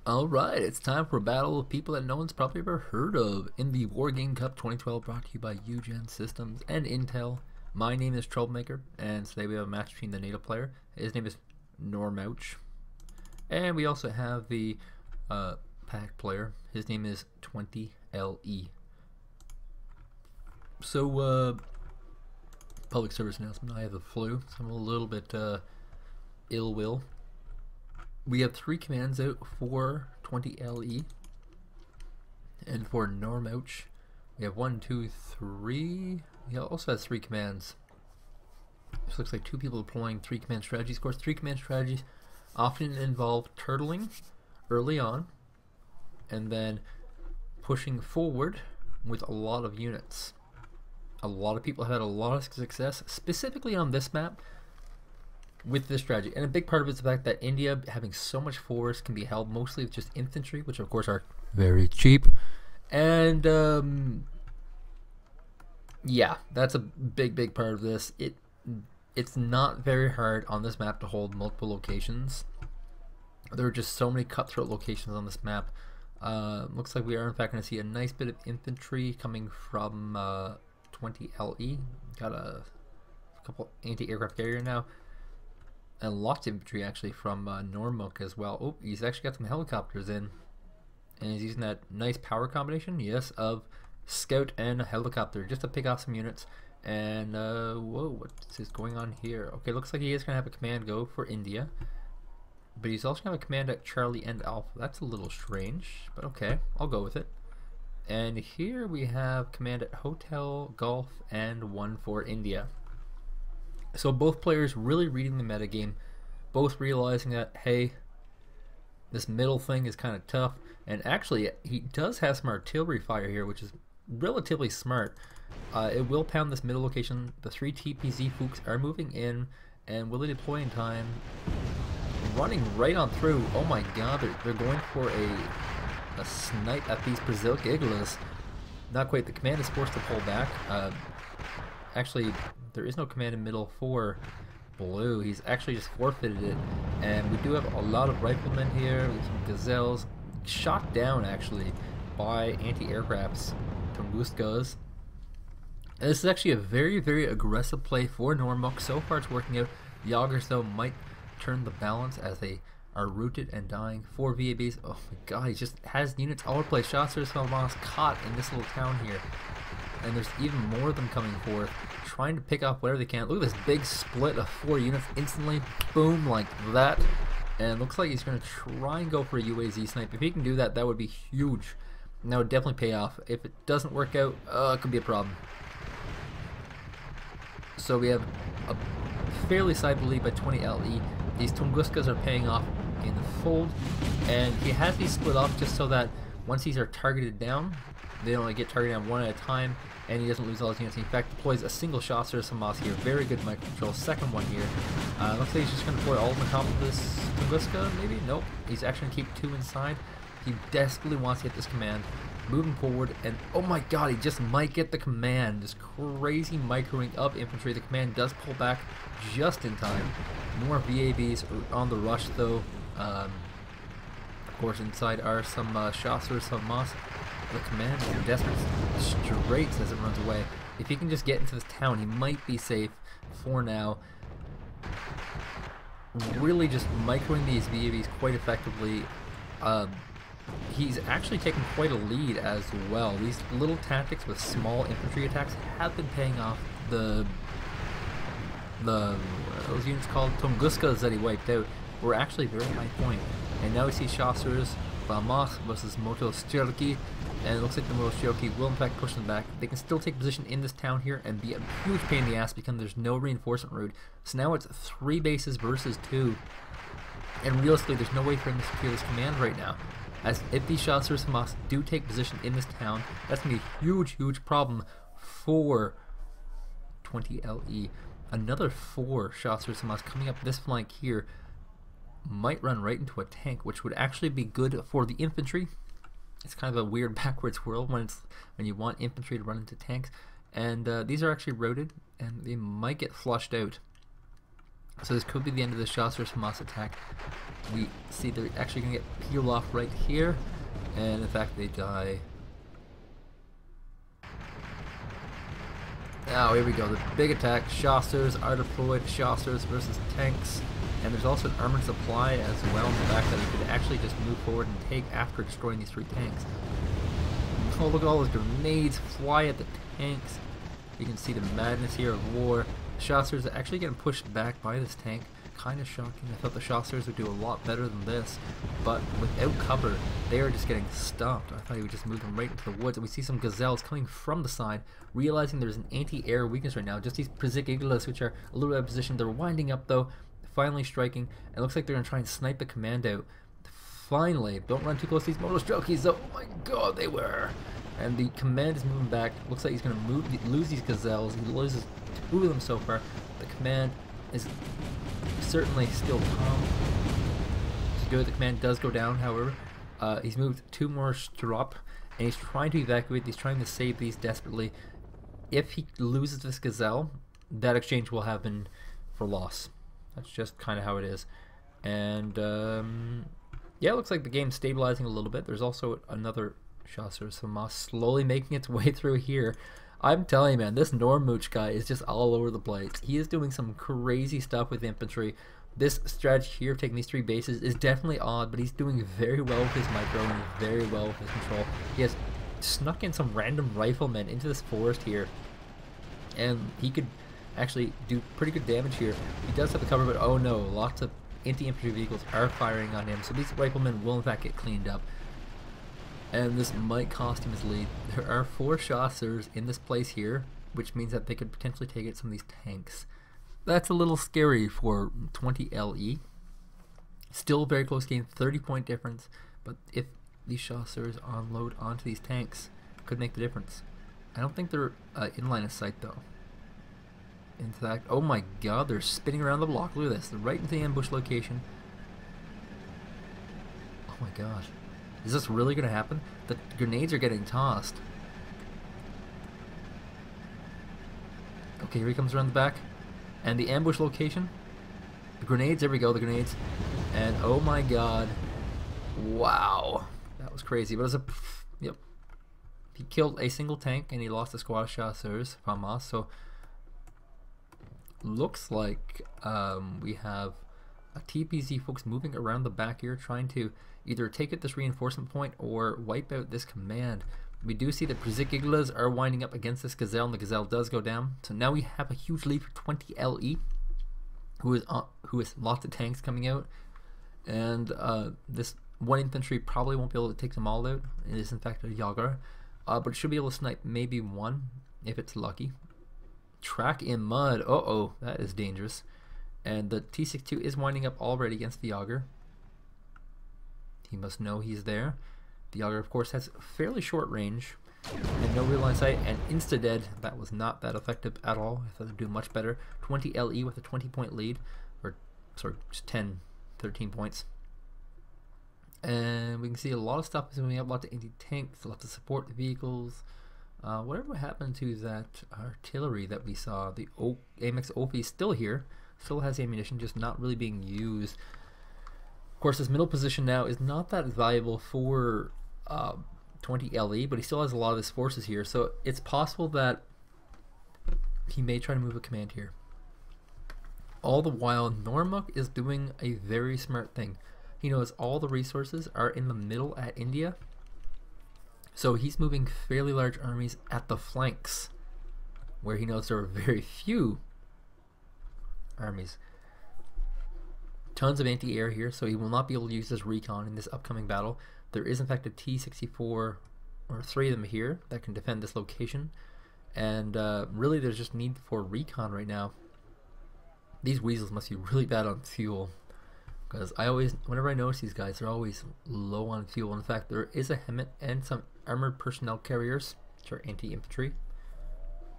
Alright, it's time for a battle of people that no one's probably ever heard of in the Wargame Cup 2012, brought to you by UGen Systems and Intel. My name is Troublemaker, and today we have a match between the NATO player. His name is Normouch. And we also have the pack player. His name is 20LE. So, public service announcement. I have the flu, so I'm a little bit ill will. We have 3 commands out for 20LE, and for Normouch we have 1, 2, 3. He also has 3 commands. This looks like 2 people deploying 3 command strategies. Of course, 3 command strategies often involve turtling early on and then pushing forward with a lot of units. A lot of people have had a lot of success, specifically on this map, with this strategy. And a big part of it is the fact that India, having so much force, can be held mostly with just infantry, which of course are very cheap. And yeah, that's a big part of this. It's not very hard on this map to hold multiple locations. There are just so many cutthroat locations on this map. Looks like we are in fact going to see a nice bit of infantry coming from 20LE. Got a couple anti-aircraft carrier now. And lots of infantry actually from Normouch as well. Oh, he's actually got some helicopters in. And he's using that nice power combination, yes, of scout and helicopter just to pick off some units. And, whoa, what is going on here? Okay, looks like he is going to have a command go for India. But he's also going to have a command at Charlie and Alpha. That's a little strange, but okay, I'll go with it. And here we have command at Hotel, Golf, and 1 for India. So both players really reading the metagame, both realizing that, hey, this middle thing is kind of tough. And actually, he does have some artillery fire here, which is relatively smart. It will pound this middle location. The 3 TPZ Fooks are moving in, and will they deploy in time? Running right on through. Oh my god, they're going for a snipe at these Brazil Giggles. Not quite. The command is forced to pull back. Actually, there is no command in middle for Blue. He's actually just forfeited it. And we do have a lot of riflemen here with some Gazelles. Shot down, actually, by anti-aircrafts, Tunguskas. And this is actually a very aggressive play for Normouch. So far it's working out. The Augers, though, might turn the balance as they are rooted and dying. 4 VABs. Oh my god, he just has units all over the place. Chasseurs Falmas caught in this little town here. And there's even more of them coming forth, trying to pick off whatever they can. Look at this big split of 4 units instantly. Boom, like that. And looks like he's going to try and go for a UAZ snipe. If he can do that, that would be huge. And that would definitely pay off. If it doesn't work out, it could be a problem. So we have a fairly sizable lead by 20LE. These Tunguskas are paying off in the fold. And he has these split off just so that once these are targeted down, they only get targeted down 1 at a time, and he doesn't lose all his units. He in fact deploys a single Chasseurs Hamas here. Very good micro control. Second one here. Looks like he's just going to deploy all of them on top of this Tunguska, maybe? Nope. He's actually going to keep 2 inside. He desperately wants to get this command. Moving forward, and oh my god, he just might get the command. This crazy microing of infantry. The command does pull back just in time. More VABs on the rush, though. Of course, inside are some Chasseurs Hamas. The command is in desperate straits as it runs away. If he can just get into this town, he might be safe for now. Really just microing these VAVs quite effectively. He's actually taken quite a lead as well. These little tactics with small infantry attacks have been paying off. The those units called Tunguskas that he wiped out were actually very high point. And now we see Chasseurs Falmas versus Motostirki, and it looks like the Motostirki will in fact push them back. They can still take position in this town here and be a huge pain in the ass because there's no reinforcement route. So now it's 3 bases versus 2, and realistically there's no way for him to secure this command right now. As if these Chasseurs Hamas do take position in this town, that's going to be a huge problem for 20LE. Another 4 Chasseurs Hamas coming up this flank here might run right into a tank, which would actually be good for the infantry. It's kind of a weird backwards world when you want infantry to run into tanks. And these are actually routed, and they might get flushed out. So this could be the end of the Chasseurs Hamas attack. We see they're actually going to get peeled off right here, and in fact they die. Now here we go, the big attack. Chasseurs are deployed, Chasseurs versus tanks, and there's also an armored supply as well in the back that we could actually just move forward and take after destroying these 3 tanks. Oh, look at all those grenades fly at the tanks. You can see the madness here of war. Chasseurs are actually getting pushed back by this tank. Kind of shocking. I thought the Chasseurs would do a lot better than this, but without cover, they are just getting stomped. I thought he would just move them right into the woods, and we see some gazelles coming from the side, realizing there's an anti-air weakness right now. Just these Przygiglas, which are a little out of position. They're winding up though, finally striking. It looks like they're going to try and snipe the command out. Finally, don't run too close to these Motostrelkis though. Oh my god, they were. And the command is moving back. Looks like he's going to lose these gazelles. He loses 2 of them so far. The command is certainly still calm. It's good. The command does go down, however. He's moved 2 more Strop, and he's trying to evacuate. He's trying to save these desperately. If he loses this gazelle, that exchange will happen for loss. That's just kind of how it is. And yeah, it looks like the game's stabilizing a little bit. There's also another Chasseurs Hamas slowly making its way through here. I'm telling you, man, this Normouch guy is just all over the place. He is doing some crazy stuff with infantry. This strategy here of taking these 3 bases is definitely odd, but he's doing very well with his micro and very well with his control. He has snuck in some random riflemen into this forest here, and he could actually do pretty good damage here. He does have the cover, but oh no, lots of anti-infantry vehicles are firing on him, so these riflemen will in fact get cleaned up. And this might cost him his lead. There are 4 Chasseurs in this place here, which means that they could potentially take out some of these tanks. That's a little scary for 20 LE. Still a very close game, 30-point difference, but if these Chasseurs unload onto these tanks, could make the difference. I don't think they're in line of sight though. In fact, oh my god, they're spinning around the block. Look at this, they're right into the ambush location. Oh my god. Is this really going to happen? The grenades are getting tossed. Okay, here he comes around the back. And the ambush location. The grenades, there we go, the grenades. And oh my god. Wow. That was crazy. But it was a... Yep. He killed a single tank and he lost a squad of Chasseurs Hamas. So, looks like we have a TPZ folks moving around the back here trying to either take out this reinforcement point or wipe out this command. We do see that Przygiglas are winding up against this gazelle, and the gazelle does go down. So now we have a huge lead for 20 LE, who is lots of tanks coming out, and this 1 infantry probably won't be able to take them all out. It is in fact a Jager, but it should be able to snipe maybe 1 if it's lucky. Track in mud. Uh-oh, that is dangerous. And the T-62 is winding up already against the Jager. He must know he's there. The Jager, of course, has fairly short range and no real line of sight, and insta-dead. That was not that effective at all. I thought they'd do much better. 20 LE with a 20-point lead, or sorry, just 10, 13 points. And we can see a lot of stuff is moving up, lots of anti-tanks, lots of support vehicles. Whatever happened to that artillery that we saw? The AMX OP is still here, still has ammunition, just not really being used. Of course, this middle position now is not that valuable for 20 LE, but he still has a lot of his forces here, so it's possible that he may try to move a command here. All the while, Normouch is doing a very smart thing. He knows all the resources are in the middle at India, so he's moving fairly large armies at the flanks, where he knows there are very few armies. Tons of anti-air here, so he will not be able to use his recon in this upcoming battle. There is in fact a T-64, or 3 of them here, that can defend this location, and really there's just need for recon right now. These weasels must be really bad on fuel, because whenever I notice these guys, they're always low on fuel. In fact, there is a Hemmet and some armored personnel carriers, which are anti-infantry,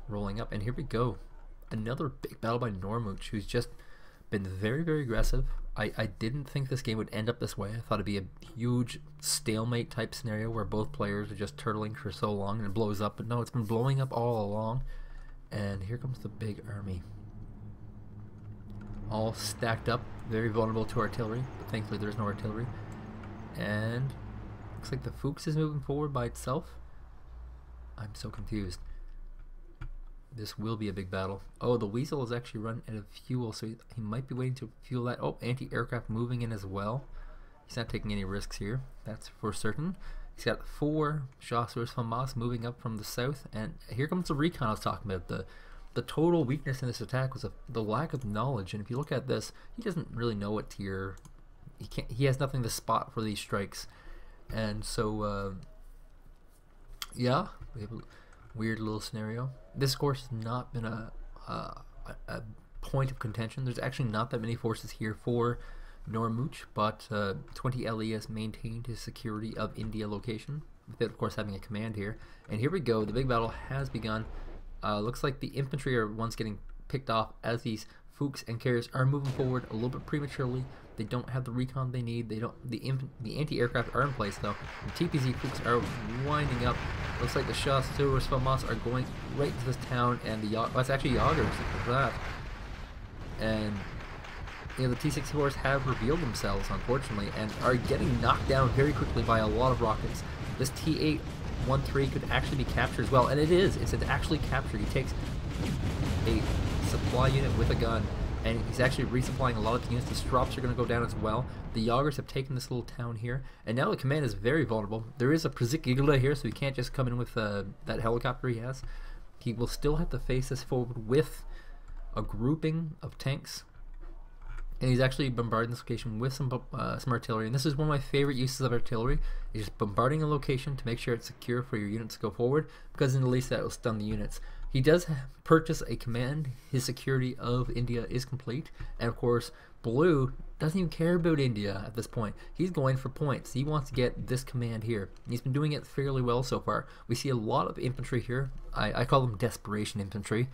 rolling up, and here we go. Another big battle by Normouch, who's just been very, very aggressive. I didn't think this game would end up this way. I thought it'd be a huge stalemate type scenario where both players are just turtling for so long and it blows up, but no, it's been blowing up all along. And here comes the big army. all stacked up, very vulnerable to artillery, but thankfully there's no artillery. And looks like the Fuchs is moving forward by itself. I'm so confused. This will be a big battle. Oh, the Weasel is actually running out of fuel, so he might be waiting to fuel that. Oh, anti-aircraft moving in as well. He's not taking any risks here, that's for certain. He's got 4 Chasseurs FAMAS moving up from the south, and here comes the recon I was talking about. The total weakness in this attack was the lack of knowledge, and if you look at this, he doesn't really know what tier. He has nothing to spot for these strikes, and so yeah, we have a weird little scenario. This course has not been a point of contention. There's actually not that many forces here for Normouch, but 20 LE has maintained his security of India location, without of course having a command here. And here we go, the big battle has begun. Looks like the infantry are once getting picked off as these Fuchs and carriers are moving forward a little bit prematurely. They don't have the recon they need. They don't. The anti-aircraft are in place though. The TPZ Fuchs are winding up. Looks like the Chasseurs FAMAS are going right into this town, and the that's actually Jagers. Look at that. And you know, the T-64s have revealed themselves, unfortunately, and are getting knocked down very quickly by a lot of rockets. This T-813 could actually be captured as well, and it is. It's actually captured. He takes a supply unit with a gun, and he's actually resupplying a lot of units. These drops are going to go down as well. The Jagers have taken this little town here, and now the command is very vulnerable. There is a Przygigla here, so he can't just come in with that helicopter he has. He will still have to face this forward with a grouping of tanks, and he's actually bombarding this location with some artillery. And this is one of my favorite uses of artillery, is just bombarding a location to make sure it's secure for your units to go forward, because in the least that will stun the units. He does purchase a command. His security of India is complete, and of course Blue doesn't even care about India at this point. He's going for points. He wants to get this command here. He's been doing it fairly well so far. We see a lot of infantry here. I call them desperation infantry.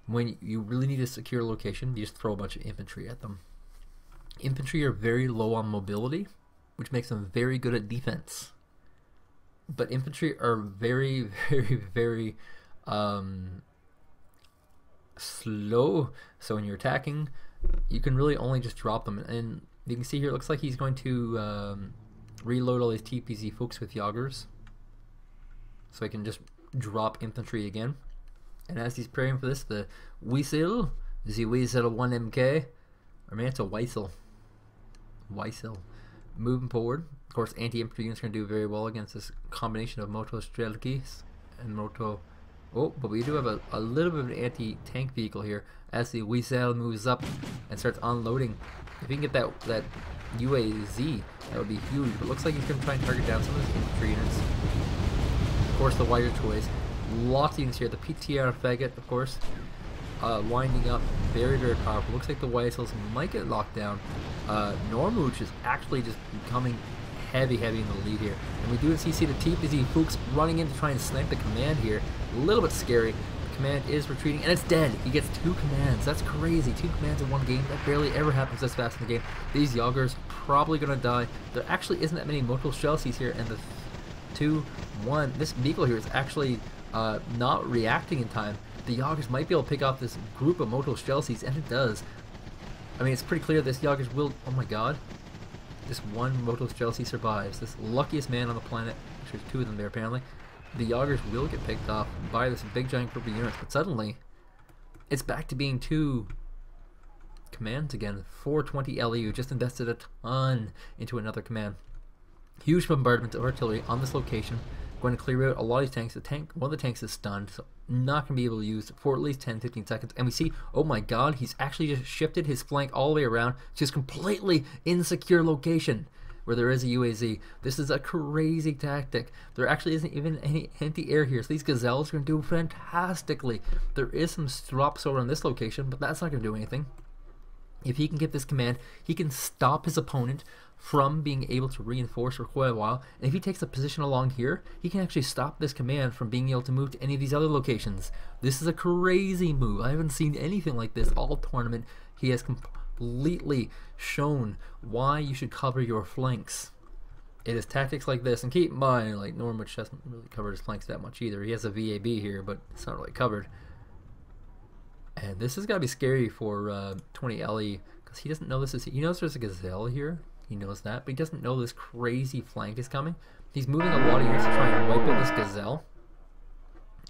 When you really need a secure location, you just throw a bunch of infantry at them. Infantry are very low on mobility, which makes them very good at defense. But infantry are very, very slow. So when you're attacking, you can really only just drop them. And you can see here, it looks like he's going to reload all these TPZ Fuchs with Jagers, so he can just drop infantry again. And as he's preparing for this, the Weasel, the Weasel 1MK, or maybe it's a Weisel. Moving forward. Of course, anti-infantry units are going to do very well against this combination of Moto Strelkis and Moto. Oh, but we do have a little bit of an anti-tank vehicle here as the Weasel moves up and starts unloading. If you can get that UAZ, that would be huge. But it looks like he's going to try and target down some of his infantry units. Of course, the wider toys. Lots of units here. The PTR Faggot, of course, winding up. Very, very powerful. Looks like the Weisels might get locked down. Normouch is actually just becoming heavy in the lead here. And we do see the TPZ Fuchs running in to try and snipe the command here. A little bit scary. The command is retreating, and it's dead. He gets 2 commands. That's crazy. 2 commands in one game. That barely ever happens this fast in the game. These Jagers probably going to die. There actually isn't that many Moto Chelseas here, and the 2-1. This vehicle here is actually not reacting in time. The Jagers might be able to pick off this group of Moto Chelseas, and it does. I mean, it's pretty clear this Jagers will. Oh my god. This one Moto Chelsea survives. This luckiest man on the planet. There's 2 of them there apparently. The Jagers will get picked off by this big giant group of units, but suddenly it's back to being 2 commands again. 420 LE just invested a ton into another command. Huge bombardment of artillery on this location. Going to clear out a lot of these tanks. One of the tanks is stunned, so not going to be able to use for at least 10-15 seconds. And we see, oh my god, he's actually just shifted his flank all the way around to his completely insecure location where there is a UAZ. This is a crazy tactic. There actually isn't even any anti-air here, so these Gazelles are going to do fantastically. There is some drops over on this location, but that's not going to do anything. If he can get this command, he can stop his opponent from being able to reinforce for quite a while. And if he takes a position along here, he can actually stop this command from being able to move to any of these other locations. This is a crazy move. I haven't seen anything like this all tournament. He has completely shown why you should cover your flanks. It is tactics like this, and keep in mind, like Normouch hasn't really covered his flanks that much either. He has a VAB here, but it's not really covered. And this is gotta be scary for 20 Ellie, because he doesn't know this is. He knows there's a gazelle here. He knows that, but he doesn't know this crazy flank is coming. He's moving a lot of units to try and wipe out this gazelle.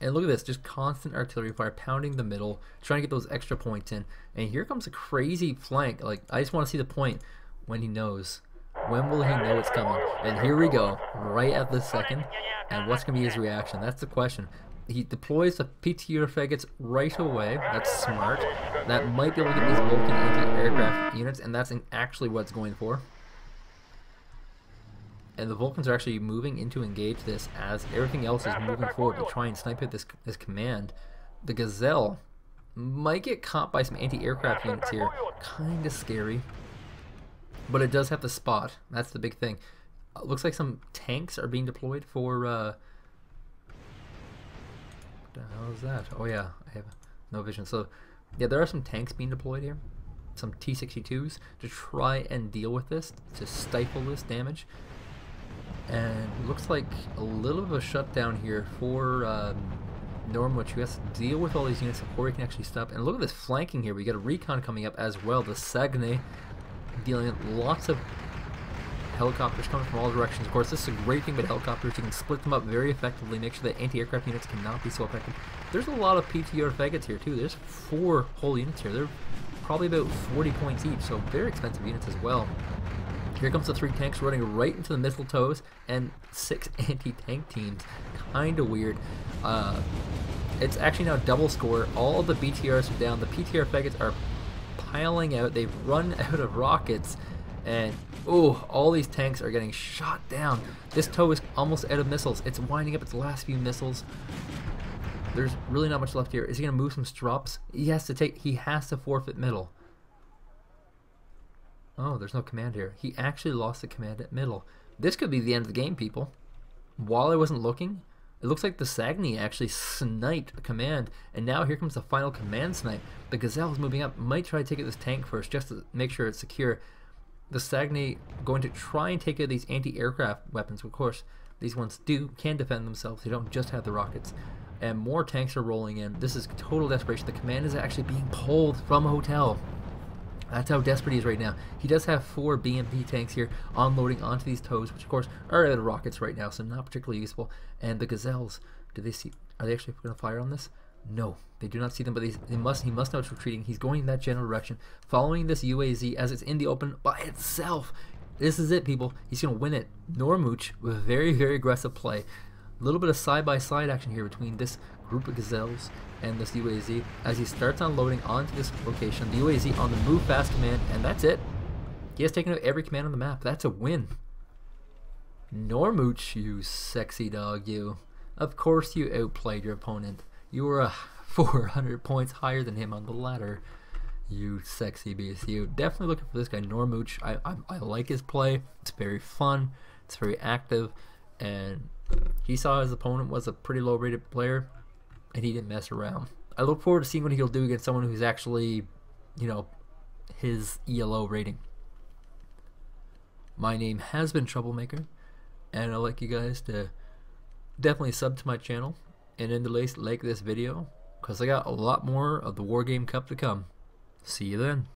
And look at this, just constant artillery fire, pounding the middle, trying to get those extra points in. And here comes a crazy flank. Like, I just want to see the point when he knows. When will he know it's coming? And here we go, right at this second. And what's going to be his reaction? That's the question. He deploys the PTR Faggots right away. That's smart. That might be able to get these Vulcan anti-aircraft units, and that's actually what it's going for. And the Vulcans are actually moving in to engage this as everything else is moving forward to try and snipe at this command. The Gazelle might get caught by some anti-aircraft units here. Kind of scary. But it does have the spot. That's the big thing. Looks like some tanks are being deployed for... what the hell is that? Oh yeah, I have no vision. So, yeah, there are some tanks being deployed here. Some T-62s to try and deal with this, to stifle this damage. And it looks like a little of a shutdown here for Normouch, who has to deal with all these units before he can actually stop. And look at this flanking here. We got a recon coming up as well. The Saguenay dealing with lots of helicopters coming from all directions. Of course, this is a great thing about helicopters. You can split them up very effectively, make sure that anti-aircraft units cannot be so effective. There's a lot of PTR Faggots here too. There's 4 whole units here. They're probably about 40 points each, so very expensive units as well. Here comes the 3 tanks running right into the mistletoes and 6 anti-tank teams. Kinda weird. It's actually now double score. All of the BTRs are down. The PTR Faggots are piling out. They've run out of rockets. And, oh, all these tanks are getting shot down. This TOW is almost out of missiles. It's winding up its last few missiles. There's really not much left here. Is he going to move some strops? He has to forfeit middle. Oh, there's no command here. He actually lost the command at middle. This could be the end of the game, people. While I wasn't looking, it looks like the Saguenay actually sniped a command, and now here comes the final command snipe. The Gazelle is moving up, might try to take out this tank first, just to make sure it's secure. The Saguenay going to try and take out these anti-aircraft weapons. Of course, these ones can defend themselves. They don't just have the rockets. And more tanks are rolling in. This is total desperation. The command is actually being pulled from a hotel. That's how desperate he is right now. He does have 4 BMP tanks here unloading onto these TOWs, which of course are out of rockets right now, so not particularly useful. And the Gazelles, are they actually going to fire on this? No, they do not see them, but he must know it's retreating. He's going in that general direction, following this UAZ as it's in the open by itself. This is it, people. He's going to win it. Normouch with very, very aggressive play. A little bit of side-by-side action here between this group of Gazelles and this UAZ as he starts unloading onto this location. The UAZ on the move fast command, and that's it. He has taken out every command on the map. That's a win. Normouch, you sexy dog, you. Of course you outplayed your opponent. You were 400 points higher than him on the ladder. You sexy beast. You. Definitely looking for this guy, Normouch. I like his play. It's very fun. It's very active. And he saw his opponent was a pretty low rated player, and he didn't mess around. I look forward to seeing what he'll do against someone who's actually, you know, his ELO rating. My name has been Troublemaker, and I'd like you guys to definitely sub to my channel and in the least like this video, because I got a lot more of the Wargame Cup to come. See you then.